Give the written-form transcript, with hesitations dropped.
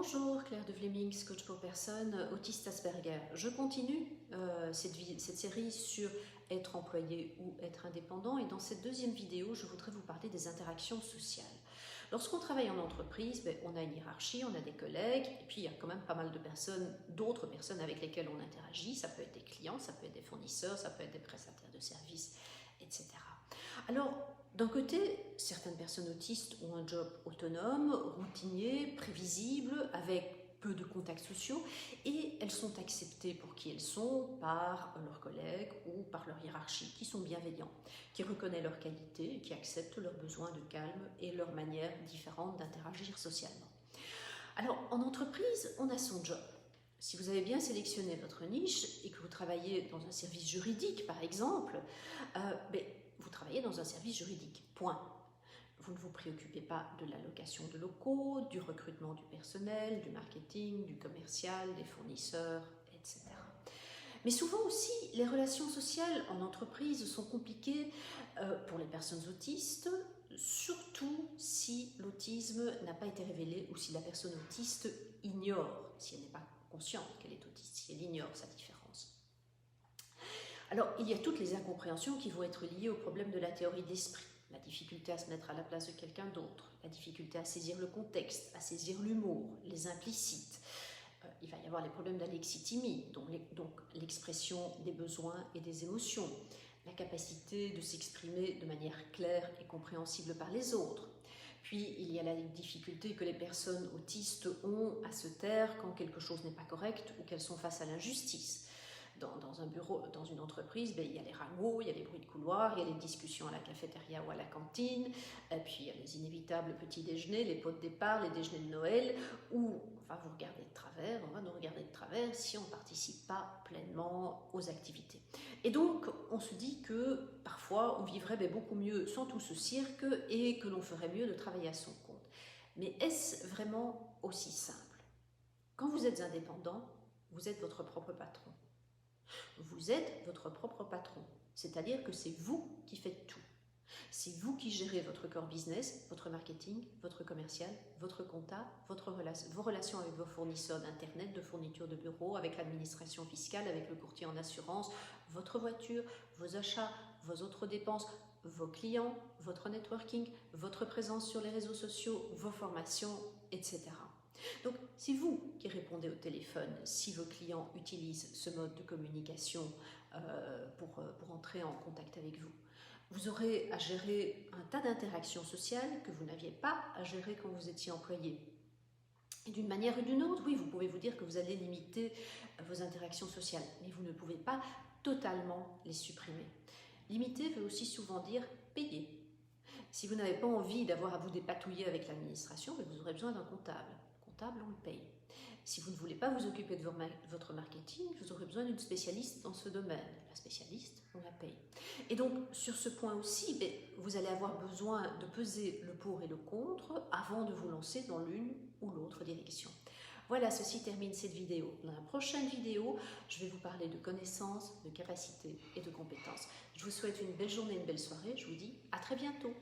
Bonjour, Claire de Vlemings, coach pour personnes autistes Asperger. Je continue cette série sur être employé ou être indépendant et dans cette deuxième vidéo, je voudrais vous parler des interactions sociales. Lorsqu'on travaille en entreprise, on a une hiérarchie, on a des collègues et puis il y a quand même pas mal de personnes, d'autres personnes avec lesquelles on interagit. Ça peut être des clients, ça peut être des fournisseurs, ça peut être des prestataires de services, etc. Alors, d'un côté, certaines personnes autistes ont un job autonome, routinier, prévisible, avec peu de contacts sociaux et elles sont acceptées pour qui elles sont par leurs collègues ou par leur hiérarchie qui sont bienveillants, qui reconnaissent leurs qualités, qui acceptent leurs besoins de calme et leur manière différente d'interagir socialement. Alors, en entreprise, on a son job. Si vous avez bien sélectionné votre niche et que vous travaillez dans un service juridique, par exemple, vous travaillez dans un service juridique, point. Vous ne vous préoccupez pas de l'allocation de locaux, du recrutement du personnel, du marketing, du commercial, des fournisseurs, etc. Mais souvent aussi, les relations sociales en entreprise sont compliquées pour les personnes autistes, surtout si l'autisme n'a pas été révélé ou si la personne autiste ignore, si elle n'est pas consciente qu'elle est autiste, si elle ignore sa différence. Alors, il y a toutes les incompréhensions qui vont être liées au problème de la théorie d'esprit, la difficulté à se mettre à la place de quelqu'un d'autre, la difficulté à saisir le contexte, à saisir l'humour, les implicites. Il va y avoir les problèmes d'alexithymie, donc l'expression des besoins et des émotions, la capacité de s'exprimer de manière claire et compréhensible par les autres. Puis, il y a la difficulté que les personnes autistes ont à se taire quand quelque chose n'est pas correct ou qu'elles sont face à l'injustice. Dans un bureau, dans une entreprise, il y a les ragots, il y a les bruits de couloir, il y a les discussions à la cafétéria ou à la cantine, et puis il y a les inévitables petits déjeuners, les pots de départ, les déjeuners de Noël, où on va vous regarder de travers, on va nous regarder de travers si on ne participe pas pleinement aux activités. Et donc, on se dit que parfois, on vivrait beaucoup mieux sans tout ce cirque et que l'on ferait mieux de travailler à son compte. Mais est-ce vraiment aussi simple? Quand vous êtes indépendant, vous êtes votre propre patron. Vous êtes votre propre patron, c'est-à-dire que c'est vous qui faites tout. C'est vous qui gérez votre core business, votre marketing, votre commercial, votre compta, vos relations avec vos fournisseurs d'internet, de fournitures de bureau, avec l'administration fiscale, avec le courtier en assurance, votre voiture, vos achats, vos autres dépenses, vos clients, votre networking, votre présence sur les réseaux sociaux, vos formations, etc. Donc, c'est vous qui répondez au téléphone si vos clients utilisent ce mode de communication pour entrer en contact avec vous. Vous aurez à gérer un tas d'interactions sociales que vous n'aviez pas à gérer quand vous étiez employé. Et d'une manière ou d'une autre, oui, vous pouvez vous dire que vous allez limiter vos interactions sociales, mais vous ne pouvez pas totalement les supprimer. Limiter veut aussi souvent dire payer. Si vous n'avez pas envie d'avoir à vous dépatouiller avec l'administration, vous aurez besoin d'un comptable. Comptable, on le paye. Si vous ne voulez pas vous occuper de votre marketing, vous aurez besoin d'une spécialiste dans ce domaine. La spécialiste, on la paye. Et donc, sur ce point aussi, vous allez avoir besoin de peser le pour et le contre avant de vous lancer dans l'une ou l'autre direction. Voilà, ceci termine cette vidéo. Dans la prochaine vidéo, je vais vous parler de connaissances, de capacités et de compétences. Je vous souhaite une belle journée, une belle soirée. Je vous dis à très bientôt.